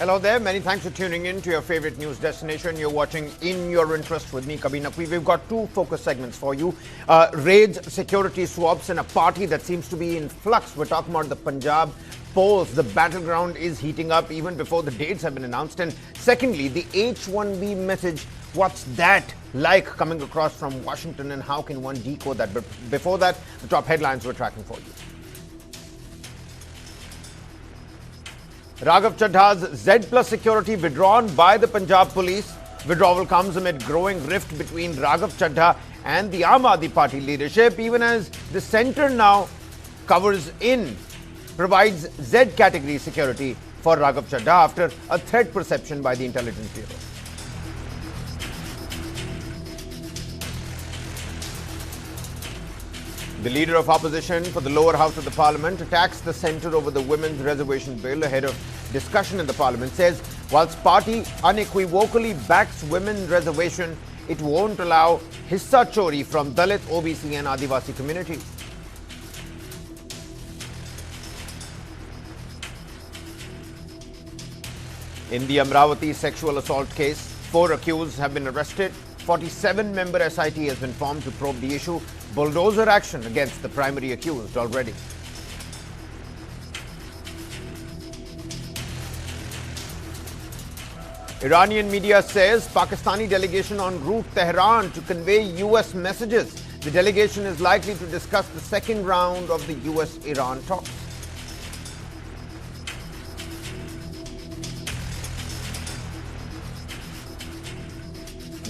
Hello there. Many thanks for tuning in to your favorite news destination. You're watching In Your Interest with me, Kabir Naqvi. We've got two focus segments for you. Raids, security swaps, and a party that seems to be in flux. We're talking about the Punjab polls. The battleground is heating up even before the dates have been announced. And secondly, the H1B message. What's that like coming across from Washington, and how can one decode that? But before that, the top headlines we're tracking for you. Raghav Chadha's Z plus security withdrawn by the Punjab Police. Withdrawal comes amid growing rift between Raghav Chadha and the Aam Aadmi Party leadership, even as the centre now provides Z category security for Raghav Chadha after a threat perception by the Intelligence Bureau. The leader of opposition for the lower house of the parliament attacks the centre over the women's reservation bill ahead of discussion in the parliament. Says whilst party unequivocally backs women's reservation, it won't allow hissa chori from Dalit, OBC and Adivasi communities. In the Amravati sexual assault case, 4 accused have been arrested. 47-member SIT has been formed to probe the issue. Bulldozer action against the primary accused already. Iranian media says Pakistani delegation en route Tehran to convey US messages. The delegation is likely to discuss the second round of the US-Iran talks.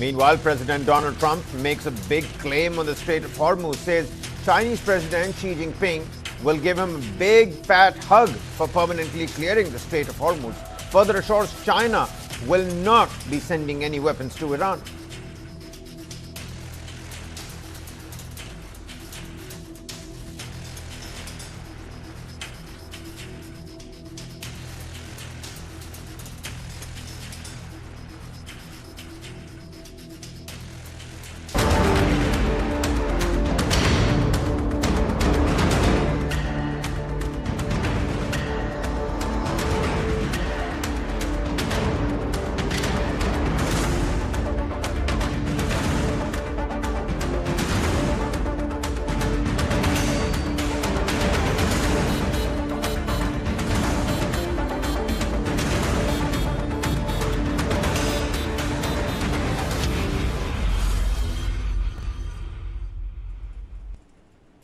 Meanwhile, President Donald Trump makes a big claim on the Strait of Hormuz, says Chinese President Xi Jinping will give him a big fat hug for permanently clearing the Strait of Hormuz. Further assures China will not be sending any weapons to Iran.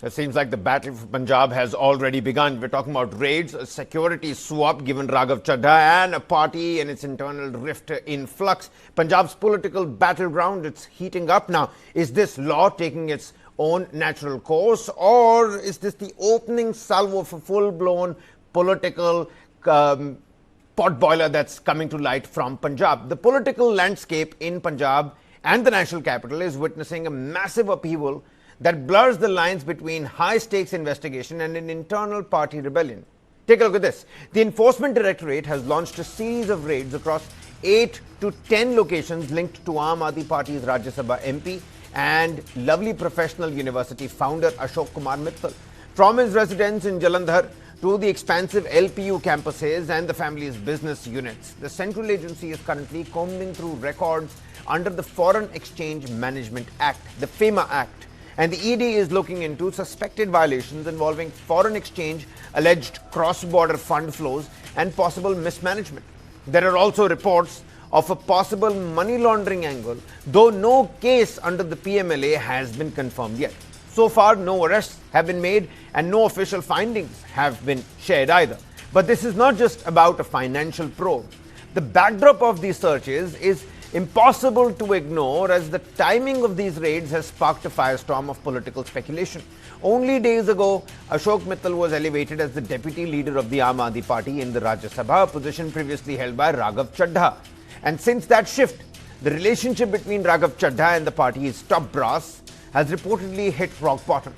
It seems like the battle for Punjab has already begun. We're talking about raids, a security swap given Raghav Chadha, and a party and its internal rift in flux. Punjab's political battleground, it's heating up now. Is this law taking its own natural course, or is this the opening salvo for full-blown political potboiler that's coming to light from Punjab? The political landscape in Punjab and the national capital is witnessing a massive upheaval that blurs the lines between high-stakes investigation and an internal party rebellion. Take a look at this. The Enforcement Directorate has launched a series of raids across 8 to 10 locations linked to Aam Aadmi Party's Rajya Sabha MP and lovely professional university founder Ashok Kumar Mittal. From his residence in Jalandhar to the expansive LPU campuses and the family's business units, the central agency is currently combing through records under the Foreign Exchange Management Act, the FEMA Act. And the ED is looking into suspected violations involving foreign exchange, alleged cross-border fund flows, and possible mismanagement. There are also reports of a possible money laundering angle, though no case under the PMLA has been confirmed yet. So far, no arrests have been made and no official findings have been shared either. But this is not just about a financial probe. The backdrop of these searches is impossible to ignore, as the timing of these raids has sparked a firestorm of political speculation. Only days ago, Ashok Mittal was elevated as the deputy leader of the Aam Aadmi Party in the Rajya Sabha, a position previously held by Raghav Chadha. And since that shift, the relationship between Raghav Chadha and the party's top brass has reportedly hit rock bottom.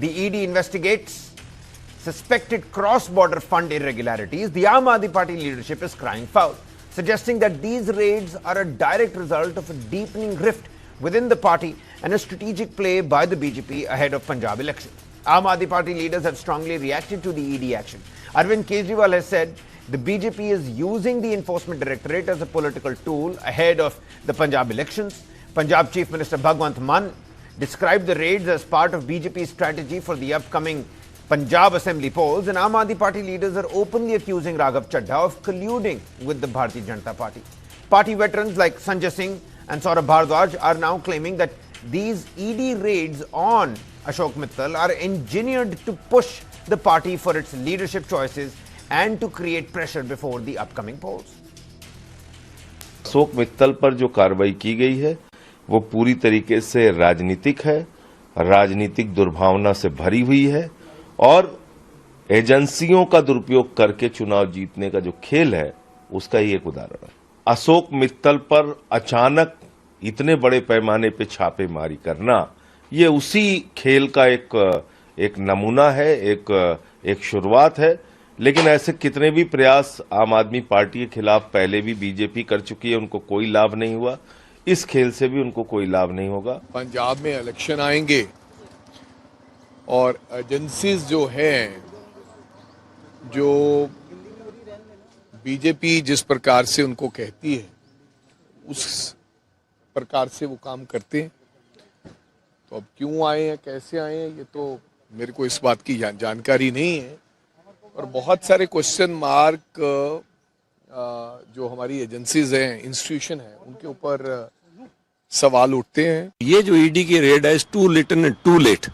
The ED investigates suspected cross-border fund irregularities. The Aam Aadmi Party leadership is crying foul, suggesting that these raids are a direct result of a deepening rift within the party and a strategic play by the BJP ahead of Punjab election. Aam Aadmi Party leaders have strongly reacted to the ED action. Arvind Kejriwal has said the BJP is using the Enforcement Directorate as a political tool ahead of the Punjab elections. Punjab Chief Minister Bhagwant Mann described the raids as part of BJP's strategy for the upcoming Punjab Assembly polls, and Aam Aadmi Party leaders are openly accusing Raghav Chadha of colluding with the Bharatiya Janata Party. Party veterans like Sanjay Singh and Saurabh Bhardwaj are now claiming that these ED raids on Ashok Mittal are engineered to push the party for its leadership choices and to create pressure before the upcoming polls. Ashok Mittal पर जो कार्रवाई की गई है वो पूरी तरीके से राजनीतिक है, राजनीतिक दुर्भावना से भरी हुई है और एजेंसियों का दुरुपयोग करके चुनाव जीतने का जो खेल है उसका ही एक उदाहरण है। अशोक मित्तल पर अचानक इतने बड़े पैमाने पे छापेमारी करना ये उसी खेल का एक नमूना है, एक शुरुआत है। लेकिन ऐसे कितने भी प्रयास आम आदमी पार्टी के खिलाफ पहले भी बीजेपी कर चुकी है, उनको कोई लाभ नहीं हुआ। इस खेल से भी उनको कोई लाभ नहीं होगा। पंजाब में इलेक्शन आएंगे और एजेंसीज जो हैं, जो बीजेपी जिस प्रकार से उनको कहती है उस प्रकार से वो काम करते हैं। तो अब क्यों आए हैं, कैसे आए हैं, ये तो मेरे को इस बात की जानकारी नहीं है। और बहुत सारे क्वेश्चन मार्क जो हमारी एजेंसीज हैं, इंस्टीट्यूशन है, उनके ऊपर सवाल उठते हैं। ये जो ईडी की रेड है, too little and too late,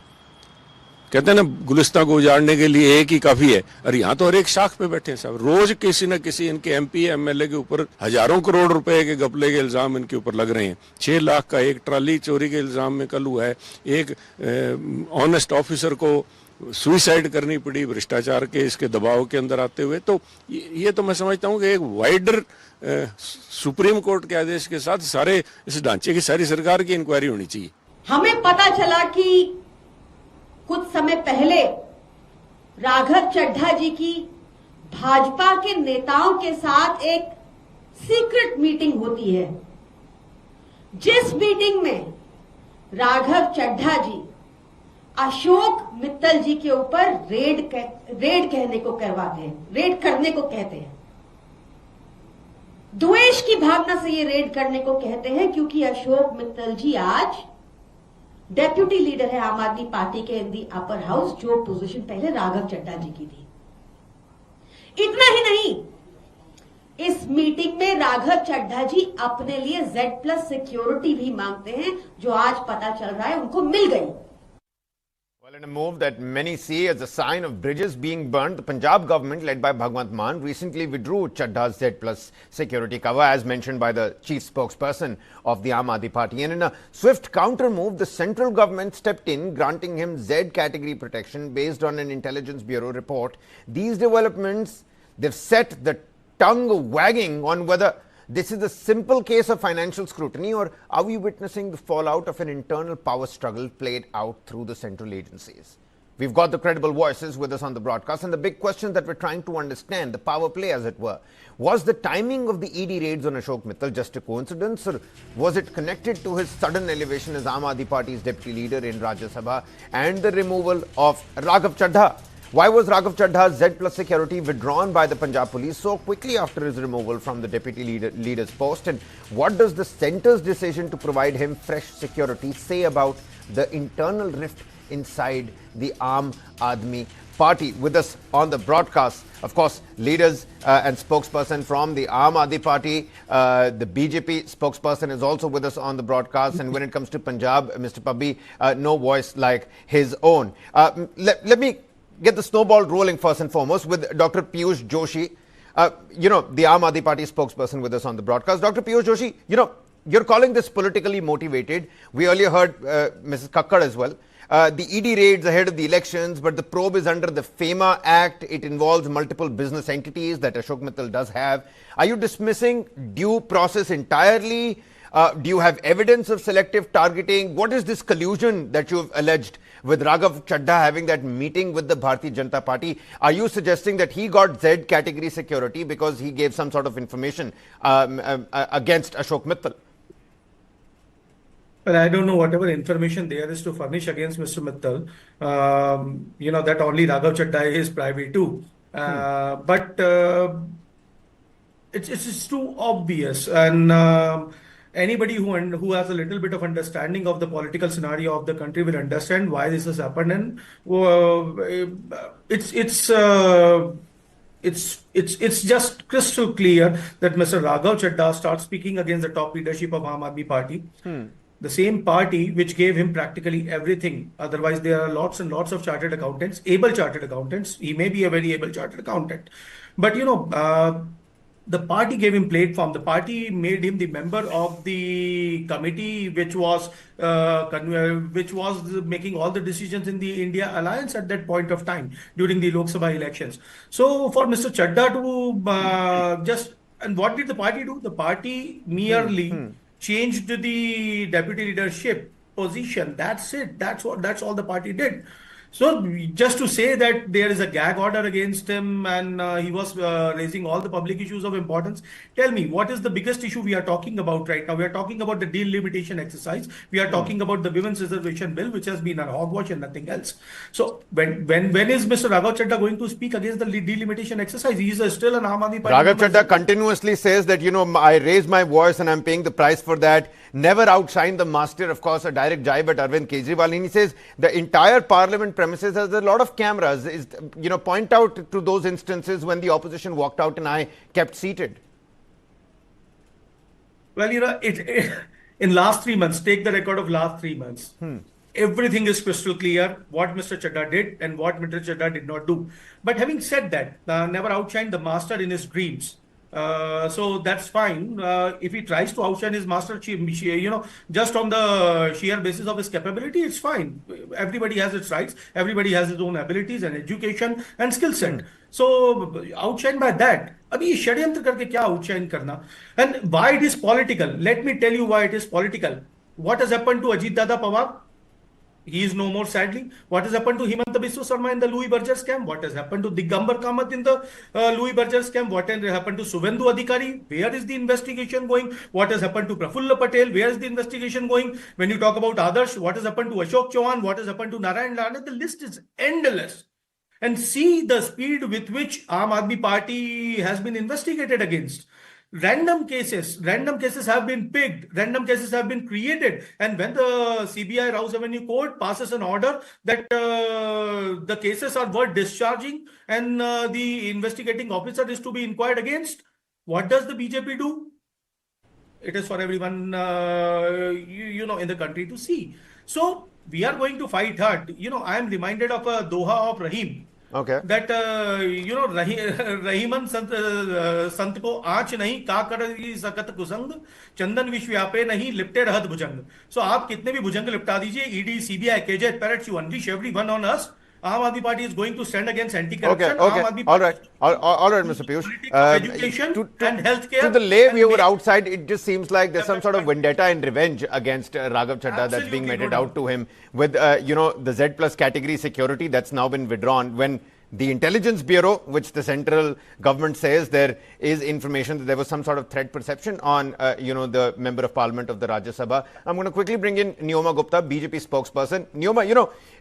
कहते हैं ना गुलिस्तान को उजाड़ने के लिए एक ही काफी है। और यहाँ तो हर एक शाख पे बैठे हैं साहब, रोज किसी न किसी इनके एमपी एमएलए के ऊपर हजारों करोड़ रुपए के घपले के इल्जाम इनके ऊपर लग रहे हैं। 6 लाख का एक ट्राली चोरी के इल्जाम में कल हुआ है। एक ऑनेस्ट ऑफिसर को सुइसाइड करनी पड़ी भ्रष्टाचार के इसके दबाव के अंदर आते हुए। तो ये तो मैं समझता हूँ कि एक वाइडर सुप्रीम कोर्ट के आदेश के साथ सारे इस ढांचे की सारी सरकार की इंक्वायरी होनी चाहिए। हमें पता चला कि कुछ समय पहले राघव चड्ढा जी की भाजपा के नेताओं के साथ एक सीक्रेट मीटिंग होती है, जिस मीटिंग में राघव चड्ढा जी अशोक मित्तल जी के ऊपर रेड कहने को करवाते हैं, रेड करने को कहते हैं। द्वेष की भावना से ये रेड करने को कहते हैं क्योंकि अशोक मित्तल जी आज डेप्यूटी लीडर है आम आदमी पार्टी के इन दी अपर हाउस, जो पोजीशन पहले राघव चड्ढा जी की थी। इतना ही नहीं, इस मीटिंग में राघव चड्ढा जी अपने लिए Z+ सिक्योरिटी भी मांगते हैं, जो आज पता चल रहा है उनको मिल गई। Well, in a move that many see as a sign of bridges being burned, the Punjab government, led by Bhagwant Mann, recently withdrew Chadha Z+ security cover, as mentioned by the chief spokesperson of the Aam Aadmi Party. And in a swift counter move, the central government stepped in, granting him Z category protection based on an Intelligence Bureau report. These developments, they've set the tongue wagging on whether this is a simple case of financial scrutiny, or are we witnessing the fallout of an internal power struggle played out through the central agencies? We've got the credible voices with us on the broadcast, and the big question that we're trying to understand, the power play as it were, was the timing of the ED raids on Ashok Mittal just a coincidence, or was it connected to his sudden elevation as Aam Aadmi Party's deputy leader in Rajya Sabha and the removal of Raghav Chadha? Why was Raghav Chadha's Z+ security withdrawn by the Punjab Police so quickly after his removal from the deputy leader's post? And what does the centre's decision to provide him fresh security say about the internal rift inside the Aam Aadmi Party? With us on the broadcast, of course, leaders and spokesperson from the Aam Aadmi Party. The BJP spokesperson is also with us on the broadcast. And when it comes to Punjab, Mr. Pabbi, no voice like his own. Let me get the snowball rolling first and foremost with Dr. Piyush Joshi, the Aam Aadmi Party spokesperson with us on the broadcast. Dr. Piyush Joshi, you're calling this politically motivated. We earlier heard Mrs. Kakkad as well. The ED raids ahead of the elections, but the probe is under the FEMA Act. It involves multiple business entities that Ashok Mittal does have. Are you dismissing due process entirely? Do you have evidence of selective targeting? What is this collusion that you've alleged with Raghav Chadha having that meeting with the Bharatiya Janata Party? Are you suggesting that he got Z category security because he gave some sort of information against Ashok Mittal? Well, I don't know whatever information there is to furnish against Mr. Mittal. That only Raghav Chadha is privy to. But it's too obvious, and anybody who has a little bit of understanding of the political scenario of the country will understand why this has happened. And it's it's uh, it's just crystal clear that Mr. Raghav Chadha starts speaking against the top leadership of Aam Aadmi Party. The same party which gave him practically everything. Otherwise, there are lots and lots of chartered accountants, able chartered accountants. He may be a very able chartered accountant, but the party gave him platform. The party made him the member of the committee which was making all the decisions in the India alliance at that point of time during the Lok Sabha elections. So for Mr. Chadda to and what did the party do? The party merely changed the deputy leadership position. That's it. That's all the party did. So just to say that there is a gag order against him and he was raising all the public issues of importance. Tell me, what is the biggest issue we are talking about right now? We are talking about the delimitation exercise. We are talking about the women's reservation bill, which has been a hogwash and nothing else. So when is Mr. Raghav Chadha going to speak against the delimitation exercise? He is still an Aam Aadmi Party. Raghav Chadha continuously says that, I raised my voice and I'm paying the price for that. Never outshine the master. Of course, a direct jibe at Arvind Kejriwal. And he says the entire parliament premises has a lot of cameras. Point out to those instances when the opposition walked out and I kept seated. Well, in last 3 months, take the record of last 3 months. Everything is crystal clear what Mr. Chadha did and what Mr. Chadha did not do. But having said that, never outshine the master in his dreams. So that's fine. If he tries to outshine his master, just on the sheer basis of his capability, it's fine. Everybody has its rights. Everybody has his own abilities and education and skill set. So outshine by that. Abhi षड्यंत्र करके क्या outshine करना? And why it is political? Let me tell you why it is political. What has happened to Ajit Dada Pawar? He is no more, sadly. What has happened to Himanta Biswa Sarma in the Louis Berger scam? What has happened to Digambar Kamath in the Louis Berger scam? What has happened to Suvendu Adhikari? Where is the investigation going? What has happened to Prafulla Patel? Where is the investigation going? When you talk about Adarsh, what has happened to Ashok Chauhan? What has happened to Narayan Rana? The list is endless. And see the speed with which Aam Aadmi Party has been investigated against. Random cases have been picked, random cases have been created, and when the CBI Rouse Avenue Court passes an order that the cases are worth discharging and the investigating officer is to be inquired against, what does the BJP do? It is for everyone, in the country to see. So we are going to fight hard. I am reminded of a Doha of Rahim. Okay. That Rahiman संत को आँच नहीं का कर सकत कुसंग चंदन विश्व्यापे नहीं लिपटे रहत भुजंग. So आप कितने भी भुजंग लिपटा दीजिए, ED, CBI, KJ, parrots, you unleash everyone on us. Aam Aadmi Party is going to stand against anti-corruption. Okay. All right, Mr. Piyush. Education and healthcare. To the lay viewer outside, it just seems like there's some sort of vendetta and revenge against Raghav Chadha that's being meted out to him with, the Z plus category security that's now been withdrawn. When the Intelligence Bureau, which the central government says there is information that there was some sort of threat perception on, the member of parliament of the Rajya Sabha. I'm going to quickly bring in Neoma Gupta, BJP spokesperson. Neoma,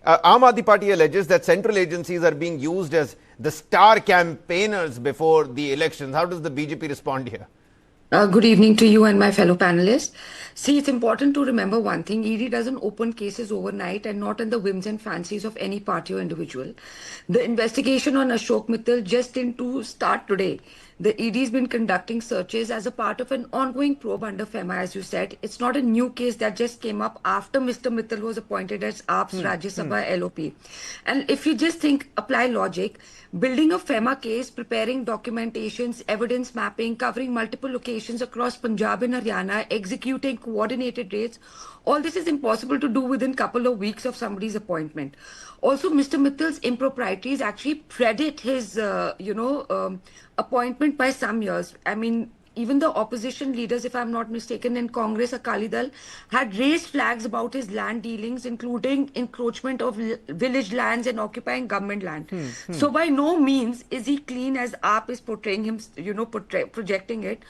Aam Aadmi Party alleges that central agencies are being used as the star campaigners before the elections. How does the BJP respond here? Good evening to you and my fellow panelists. See, it's important to remember one thing. ED doesn't open cases overnight and not in the whims and fancies of any party or individual. The investigation on Ashok Mittal just didn't start today. The ED has been conducting searches as a part of an ongoing probe under FEMA, as you said. It's not a new case that just came up after Mr. Mittal was appointed as AAP's Rajya Sabha LOP. And if you just apply logic, building a FEMA case, preparing documentations, evidence mapping, covering multiple locations across Punjab and Haryana, executing coordinated raids, all this is impossible to do within a couple of weeks of somebody's appointment. Also, Mr. Mittal's improprieties actually predate his, appointment by some years. I mean, even the opposition leaders, if I'm not mistaken, in Congress, Akali Dal, had raised flags about his land dealings, including encroachment of village lands and occupying government land. So by no means is he clean as AAP is portraying him, projecting it.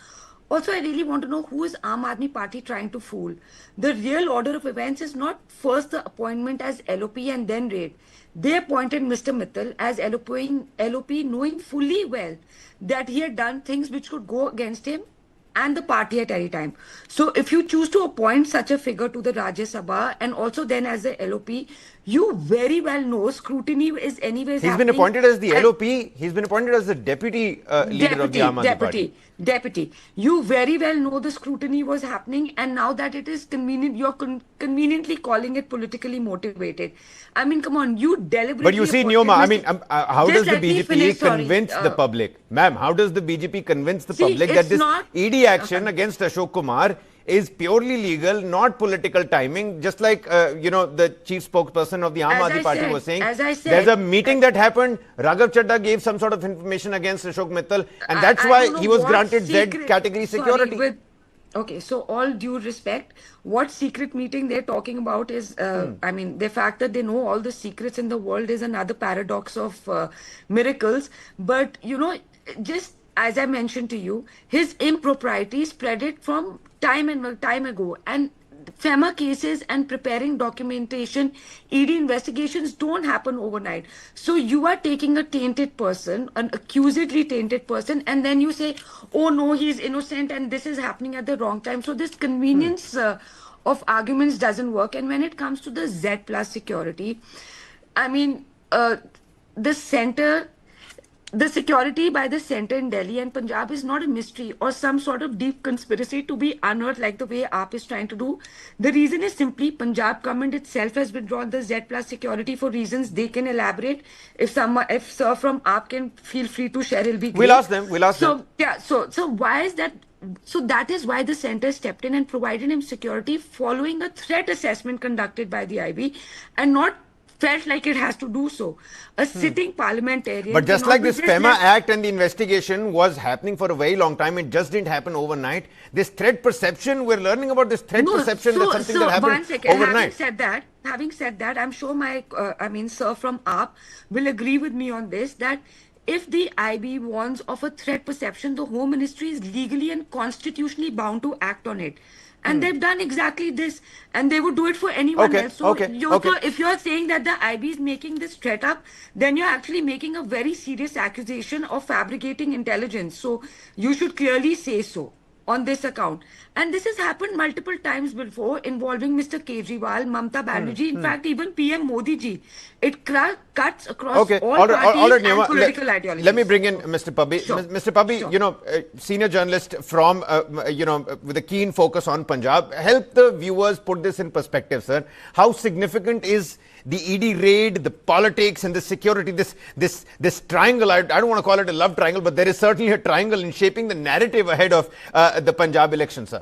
Also, I really want to know who is Aam Aadmi Party trying to fool. The real order of events is not first the appointment as LOP and then raid. They appointed Mr. Mittal as LOP knowing fully well that he had done things which could go against him and the party at any time. So if you choose to appoint such a figure to the Rajya Sabha and also then as the LOP, you very well know scrutiny is anyways He's been appointed as the LOP. He's been appointed as the deputy leader of the Aam Aadmi Party. Deputy. You very well know the scrutiny was happening, and now that it is convenient, you're conveniently calling it politically motivated. I mean, come on, you deliberately. But you see, Neoma, I mean, how does the BJP convince the public? Ma'am, how does the BJP convince the public that this ED action against Ashok Kumar is purely legal, not political timing, just like, the chief spokesperson of the Aam Aadmi Party was saying. As I said, there's a meeting that happened. Raghav Chadha gave some sort of information against Ashok Mittal, and that's why he was granted Z category security. Okay, so all due respect, what secret meeting they're talking about is, I mean, the fact that they know all the secrets in the world is another paradox of miracles. But, just as I mentioned to you, his impropriety spread it from time ago. And FEMA cases and preparing documentation, ED investigations don't happen overnight. So you are taking a tainted person, an accusedly tainted person, and then you say, oh no, he's innocent and this is happening at the wrong time. So this convenience of arguments doesn't work. And when it comes to the Z plus security, I mean, the security by the center in Delhi and Punjab is not a mystery or some sort of deep conspiracy to be unearthed like the way AAP is trying to do. The reason is simply Punjab government itself has withdrawn the Z plus security for reasons they can elaborate. If sir from AAP can feel free to share, it'll be great. We'll ask them. Yeah, so why is that? So that is why the center stepped in and provided him security following a threat assessment conducted by the IB and not felt like it has to do so. A sitting parliamentarian. But just like this FEMA Act and the investigation was happening for a very long time, it just didn't happen overnight. This threat perception, we're learning about this threat perception, that's something that happened overnight. Having said that, I'm sure sir from AAP will agree with me on this, that if the IB warns of a threat perception, the Home Ministry is legally and constitutionally bound to act on it. And they've done exactly this, and they would do it for anyone else. So if you're saying that the IB is making this threat up, then you're actually making a very serious accusation of fabricating intelligence. So you should clearly say so on this account. And this has happened multiple times before involving Mr. Kejriwal, Mamata Banerjee, in fact, even PM Modi ji. It cuts across all parties and political ideologies. Let me bring in Mr. Pabbi. Sure. Mr. Pabbi, senior journalist from, with a keen focus on Punjab. Help the viewers put this in perspective, sir. How significant is the ED raid, the politics and the security, this triangle? I don't want to call it a love triangle, but there is certainly a triangle in shaping the narrative ahead of the Punjab election, sir.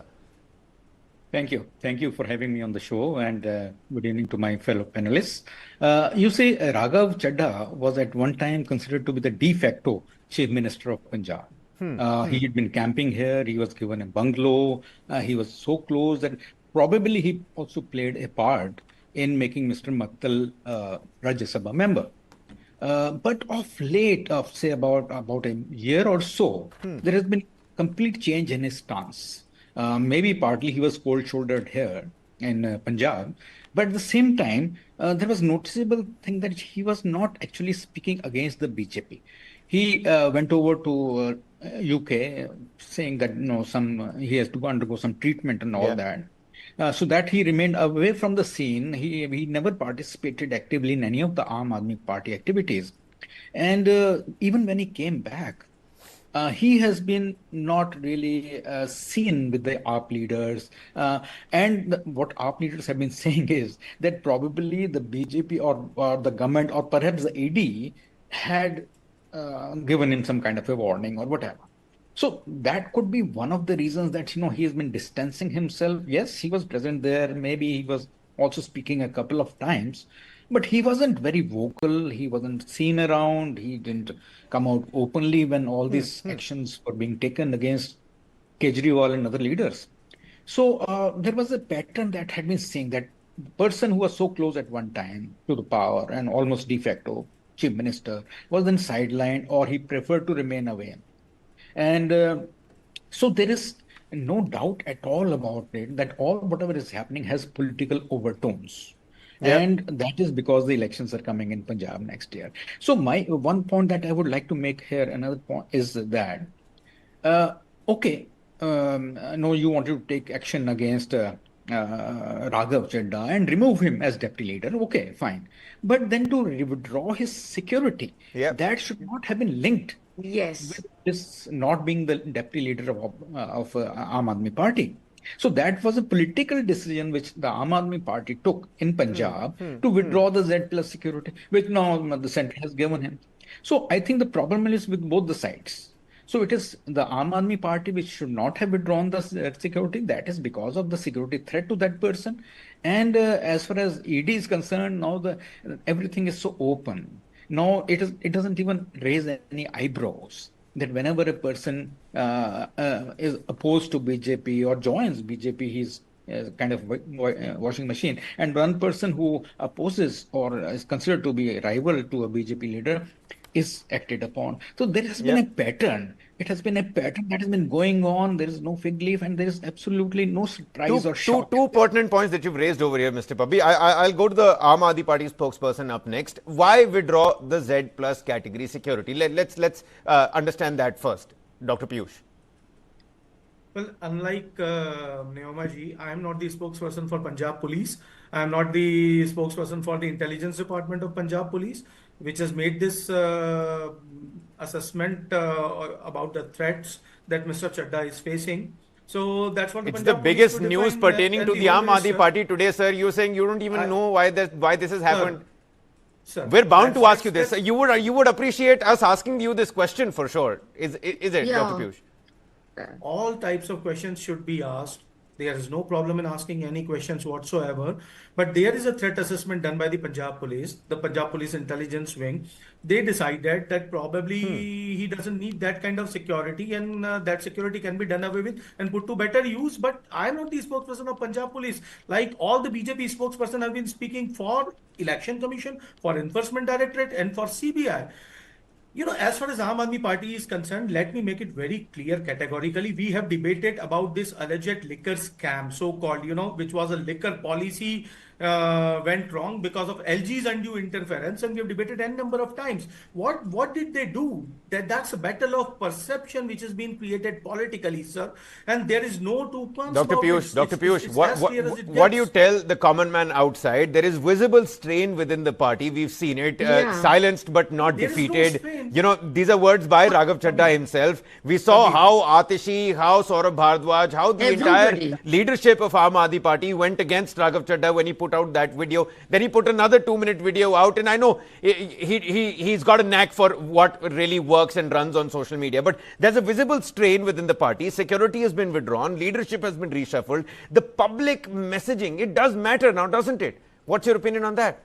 Thank you. Thank you for having me on the show, and good evening to my fellow panelists. You see, Raghav Chadha was at one time considered to be the de facto Chief Minister of Punjab. He had been camping here. He was given a bungalow. He was so close that probably he also played a part in making Mr. Mittal Rajya Sabha member. But of late, say about a year or so, there has been complete change in his stance. Maybe partly he was cold-shouldered here in Punjab, but at the same time, there was noticeable thing that he was not actually speaking against the BJP. He went over to UK saying that he has to undergo some treatment and all that. So that he remained away from the scene. He never participated actively in any of the Aam Aadmi Party activities. And even when he came back, he has been not really seen with the AAP leaders. And what AAP leaders have been saying is that probably the BJP or the government or perhaps the AD had given him some kind of a warning or whatever. So that could be one of the reasons that, he has been distancing himself. Yes, he was present there. Maybe he was also speaking a couple of times, but he wasn't very vocal. He wasn't seen around. He didn't come out openly when all these actions were being taken against Kejriwal and other leaders. So there was a pattern that had been seeing that the person who was so close at one time to the power and almost de facto chief minister was then sidelined, or he preferred to remain away. And so there is no doubt at all about it that all whatever is happening has political overtones. Yep. And that is because the elections are coming in Punjab next year. So my one point that I would like to make here, another point is that, okay, no, you want to take action against Raghav Chadha and remove him as deputy leader. Okay, fine. But then to withdraw his security, Yep. that should not have been linked Yes. with this not being the deputy leader of Aam Aadmi Party. So that was a political decision which the Aam Aadmi Party took in Punjab to withdraw the Z plus security, which now the centre has given him. So I think the problem is with both the sides. So it is the Aam Aadmi Party which should not have withdrawn the security. That is because of the security threat to that person. And as far as ED is concerned, now everything is so open. Now it doesn't even raise any eyebrows that whenever a person is opposed to BJP or joins BJP, he's kind of washing machine. And one person who opposes or is considered to be a rival to a BJP leader is acted upon. So there has been a pattern. It has been a pattern that has been going on. There is no fig leaf and there is absolutely no surprise or shock. Two pertinent points that you've raised over here, Mr. Pabbi. I'll go to the Aam Aadmi Party spokesperson up next. Why withdraw the Z plus category security? Let's understand that first. Dr. Piyush. Well, unlike Neoma ji, I am not the spokesperson for Punjab Police. I am not the spokesperson for the Intelligence Department of Punjab Police, which has made this assessment about the threats that Mr. Chadha is facing. So that's what It's the biggest news pertaining to the Aam Aadmi Party today, sir. You're saying you don't even know why this has happened. Sir, we're bound to ask you this. You would appreciate us asking you this question for sure. Is it, Yeah. Dr. Piyush? All types of questions should be asked. There is no problem in asking any questions whatsoever. But there is a threat assessment done by the Punjab Police, the Punjab Police Intelligence Wing. They decided that probably he doesn't need that kind of security, and that security can be done away with and put to better use. But I am not the spokesperson of Punjab Police. Like all the BJP spokesperson have been speaking for Election Commission, for Enforcement Directorate, and for CBI. You know, as far as Aam Aadmi Party is concerned, let me make it very clear categorically. We have debated about this alleged liquor scam, so-called, which was a liquor policy went wrong because of LG's undue interference, and we have debated n number of times. What did they do? That's a battle of perception which has been created politically, sir. And there is no two points. Dr. Piyush, what do you tell the common man outside? There is visible strain within the party. We've seen it, silenced but not defeated. These are words by Raghav Chadha himself. We saw how Atishi, how Saurabh Bhardwaj, how the entire leadership of Aam Aadmi Party went against Raghav Chadha when he put out that video. Then he put another 2-minute video out, and I know he's got a knack for what really works and runs on social media. But there's a visible strain within the party. Security has been withdrawn. Leadership has been reshuffled. The public messaging, it does matter now, doesn't it? What's your opinion on that?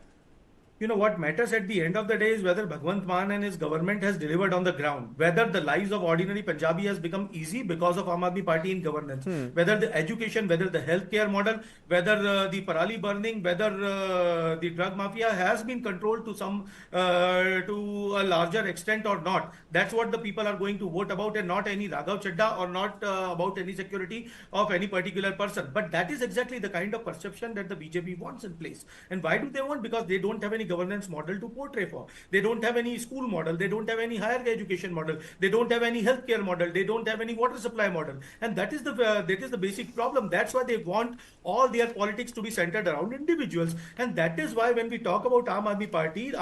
You know, what matters at the end of the day is whether Bhagwant Mann and his government has delivered on the ground, whether the lives of ordinary Punjabi has become easy because of Aam Aadmi Party in governance, whether the education, whether the healthcare model, whether the parali burning, whether the drug mafia has been controlled to a larger extent or not. That's what the people are going to vote about, and not any Raghav Chadha or not about any security of any particular person. But that is exactly the kind of perception that the BJP wants in place. And why do they want? Because they don't have any governance model to portray for. They don't have any school model. They don't have any higher education model. They don't have any healthcare model. They don't have any water supply model. And that is the basic problem. That's why they want all their politics to be centered around individuals. And that is why when we talk about Aam Aadmi Party,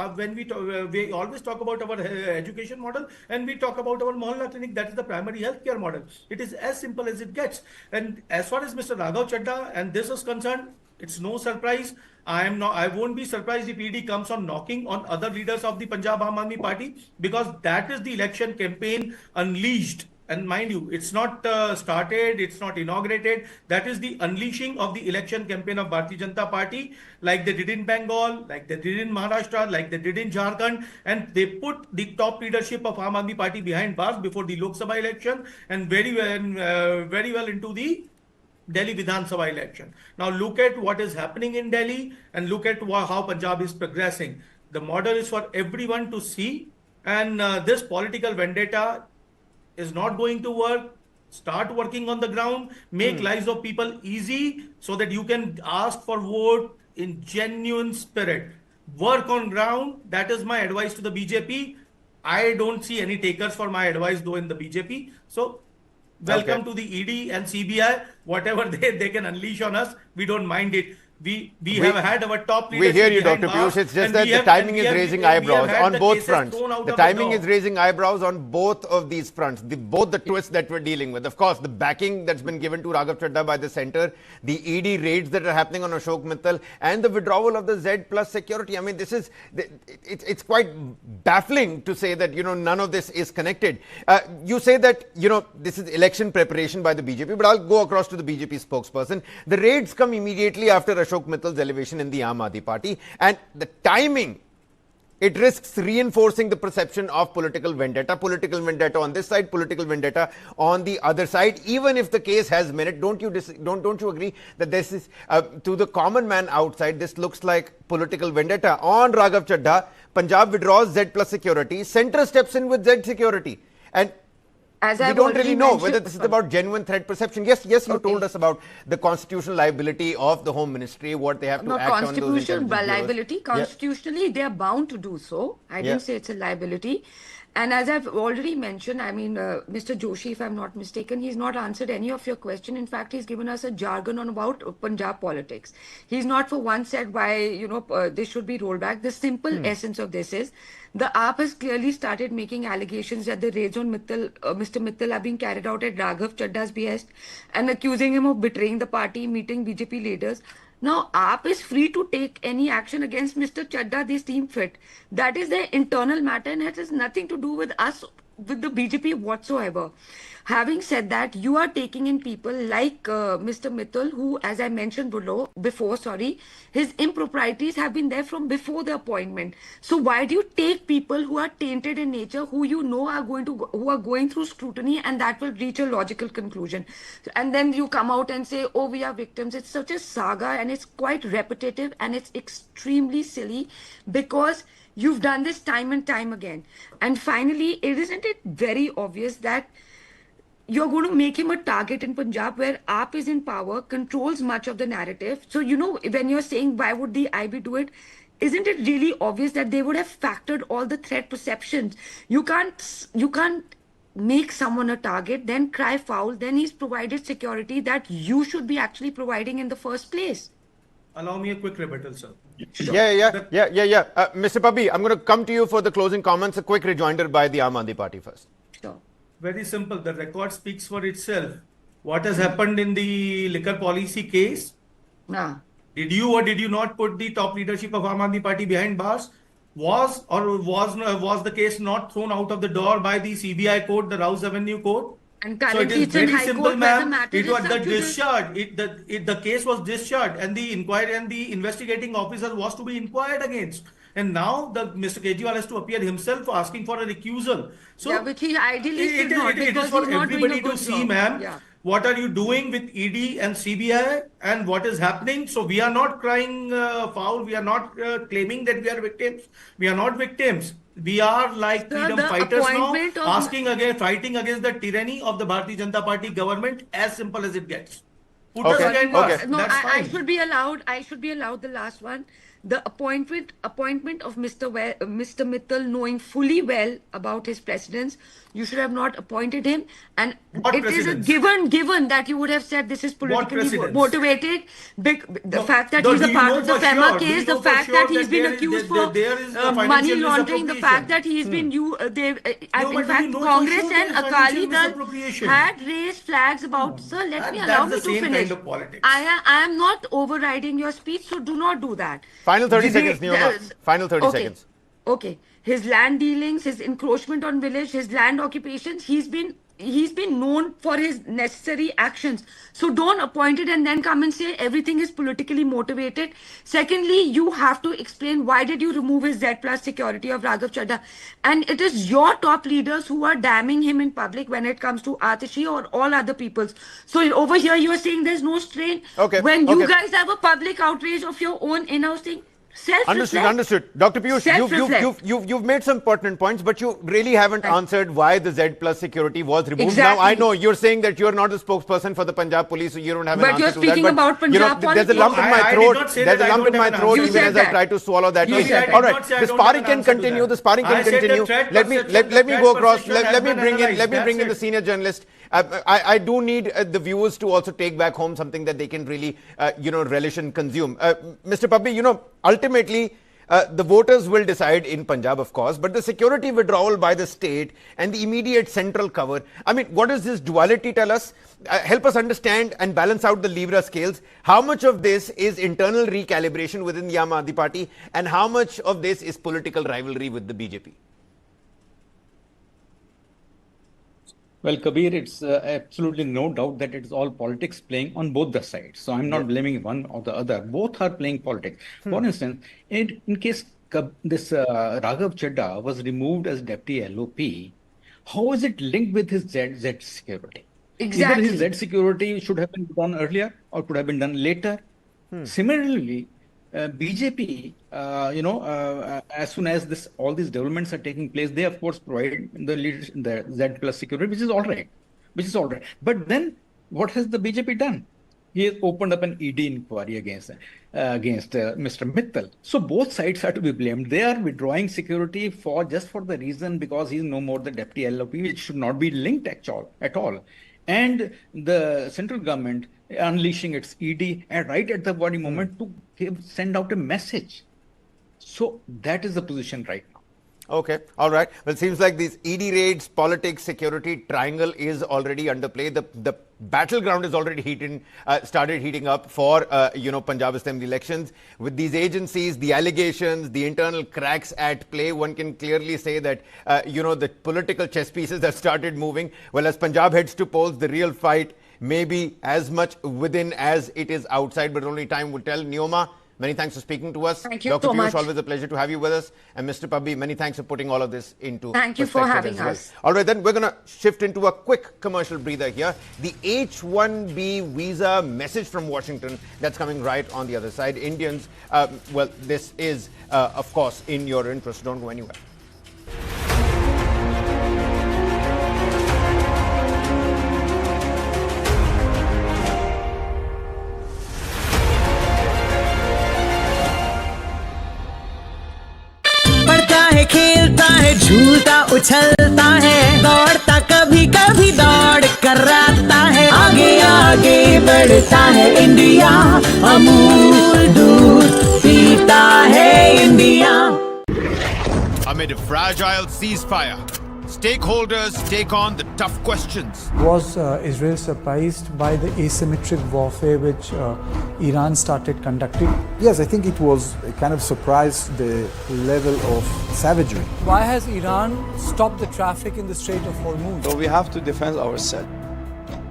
we always talk about our education model, and we talk about our Mohalla clinic. That is the primary healthcare model. It is as simple as it gets. And as far as Mr. Raghav Chadha and this is concerned, it's no surprise. I won't be surprised if ED comes on knocking on other leaders of the Punjab Aam Aadmi Party, because that is the election campaign unleashed. And mind you, it's not started, it's not inaugurated. That is the unleashing of the election campaign of Bharatiya Janata Party, like they did in Bengal, like they did in Maharashtra, like they did in Jharkhand. And they put the top leadership of Aam Aadmi Party behind bars before the Lok Sabha election, and very well into the Delhi Vidhan Sabha election. Now look at what is happening in Delhi, and look at how Punjab is progressing. The model is for everyone to see, and this political vendetta is not going to work. Start working on the ground, make lives of people easy so that you can ask for vote in genuine spirit. Work on ground. That is my advice to the BJP. I don't see any takers for my advice though in the BJP. So welcome to the ED and CBI. Whatever they can unleash on us, we don't mind it. We have had our top leaders. We hear you, Dr. Piyush. It's just that the timing is raising eyebrows on both fronts. The timing is raising eyebrows on both of these fronts. Both the twists that we're dealing with. Of course, the backing that's been given to Raghav Chadha by the centre, the ED raids that are happening on Ashok Mittal, and the withdrawal of the Z plus security. I mean, this is it's quite baffling to say that none of this is connected. You say that this is election preparation by the BJP, but I'll go across to the BJP spokesperson. The raids come immediately after Ashok Mittal's elevation in the Aam Aadmi Party, and the timing, it risks reinforcing the perception of political vendetta on this side, political vendetta on the other side, even if the case has merit. Don't you agree that this is to the common man outside, this looks like political vendetta on Raghav Chadha? Punjab withdraws Z plus security, centre steps in with Z security, and we don't really know whether this is about genuine threat perception. Yes, you told us about the constitutional liability of the Home Ministry, what they have to act on those constitutional liability. Constitutionally, they are bound to do so. I didn't say it's a liability. And as I've already mentioned, I mean, Mr. Joshi, if I'm not mistaken, he's not answered any of your question. In fact, he's given us a jargon on about Punjab politics. He's not for once said why, this should be rolled back. The simple essence of this is the AAP has clearly started making allegations that the raids on Mr. Mittal are being carried out at Raghav Chadha's behest and accusing him of betraying the party, meeting BJP leaders. Now, AAP is free to take any action against Mr. Chadha they seem fit. That is their internal matter and it has nothing to do with us, with the BJP whatsoever. Having said that, you are taking in people like Mr. Mittal, who, as I mentioned before, his improprieties have been there from before the appointment. So why do you take people who are tainted in nature, who who are going through scrutiny, and that will reach a logical conclusion? And then you come out and say, oh, we are victims. It's such a saga and it's quite repetitive and it's extremely silly because you've done this time and time again. And finally, isn't it very obvious that you're going to make him a target in Punjab where AAP is in power, controls much of the narrative. So, when you're saying why would the IB do it, isn't it really obvious that they would have factored all the threat perceptions? You can't make someone a target, then cry foul, then he's provided security that you should be actually providing in the first place. Allow me a quick rebuttal, sir. Sure. Yeah. Mr. Pabi, I'm going to come to you for the closing comments. A quick rejoinder by the Aam Aadmi Party first. Sure. Very simple. The record speaks for itself. What has happened in the liquor policy case? Nah. Did you or did you not put the top leadership of Aam Aadmi Party behind bars? Was the case not thrown out of the door by the CBI court, the Rouse Avenue court? And currently so it is very simple, ma'am. It was the discharge. The case was discharged, and the inquiry and the investigating officer was to be inquired against. And now Mr. Kejriwal has to appear himself asking for a recusal. So which he ideally should not, it is for everybody to see, ma'am. Yeah. What are you doing with ED and CBI and what is happening? So we are not crying foul. We are not claiming that we are victims. We are not victims. We are like freedom fighters now, fighting against the tyranny of the Bharatiya Janata Party government. As simple as it gets. Put us behind bars. No, I should be allowed. I should be allowed the last one. The appointment of Mr. Mittal, knowing fully well about his precedents, you should have not appointed him. And it is a given that you would have said this is politically motivated. The fact that he's a part of the FEMA case, the fact that he's been accused for money laundering, the fact that he's been in fact, Congress and Akali Dal had raised flags about. Sir, allow me to finish. I am not overriding your speech, so do not do that. Final 30 seconds, Final 30 seconds. Okay. His land dealings, his encroachment on village, his land occupations, he's been known for his necessary actions. So don't appoint it and then come and say everything is politically motivated. Secondly, you have to explain why did you remove his Z plus security of Raghav Chadha. And it is your top leaders who are damning him in public when it comes to Atishi or all other people's. So over here you are saying there's no strain. Okay. When you guys have a public outrage of your own in-house thing. Understood. Dr. Piyush, you've made some pertinent points, but you really haven't answered why the Z plus security was removed. Exactly. Now, I know you're saying that you're not the spokesperson for the Punjab Police, so you don't have an But answer you're to speaking that. about Punjab there's a politics. lump in my I did throat. not say There's that a I lump don't in my have an throat answer. even You as said I try to swallow that. You said All that. right, I the don't sparring have an can answer continue. there. The sparring I can said the continue. threat Let me perception go across. has Let me been bring in. analyzed. Let me bring in the That's it. senior journalist. I do need the viewers to also take back home something that they can really, relish and consume. Mr. Pabbi, ultimately, the voters will decide in Punjab, of course, but the security withdrawal by the state and the immediate central cover. I mean, what does this duality tell us? Help us understand and balance out the Libra scales. How much of this is internal recalibration within the Aam Aadmi Party, and how much of this is political rivalry with the BJP? Well, Kabir, it's absolutely no doubt that it is all politics playing on both the sides. So I'm not blaming one or the other. Both are playing politics. For instance, in case this Raghav Chadha was removed as deputy LOP, how is it linked with his Z security? Exactly. Either his Z security should have been done earlier or could have been done later. Similarly, BJP, as soon as all these developments are taking place, they of course provide the Z plus security, which is all right. But then, what has the BJP done? He has opened up an ED inquiry against Mr. Mittal. So both sides are to be blamed. They are withdrawing security just for the reason because he is no more the deputy LOP, which should not be linked at all. And the central government unleashing its ED right at the very moment to send out a message. So that is the position right now. Okay, all right. Well, it seems like these ED raids, politics, security triangle is already under play. The battleground is already started heating up for Punjab Assembly elections. With these agencies, the allegations, the internal cracks at play, one can clearly say that the political chess pieces have started moving. Well, as Punjab heads to polls, the real fight may be as much within as it is outside, but only time will tell. Neoma, many thanks for speaking to us. Thank you Dr. so Piyush, much. always a pleasure to have you with us. And Mr. Pabbi, many thanks for putting all of this into Thank you for perspective having as well. us. All right, then we're going to shift into a quick commercial breather here. The H-1B visa message from Washington that's coming right on the other side. Indians, this is, of course, in your interest. Don't go anywhere. खेलता है झूलता उछलता है दौड़ता कभी कभी दौड़ कराता है आगे आगे बढ़ता है इंडिया अमूल दूध पीता है India. Amid a fragile ceasefire, stakeholders take on the tough questions. Was Israel surprised by the asymmetric warfare which Iran started conducting? Yes, I think it was kind of surprised the level of savagery. Why has Iran stopped the traffic in the Strait of Hormuz? So we have to defend ourselves.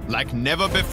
Like never before.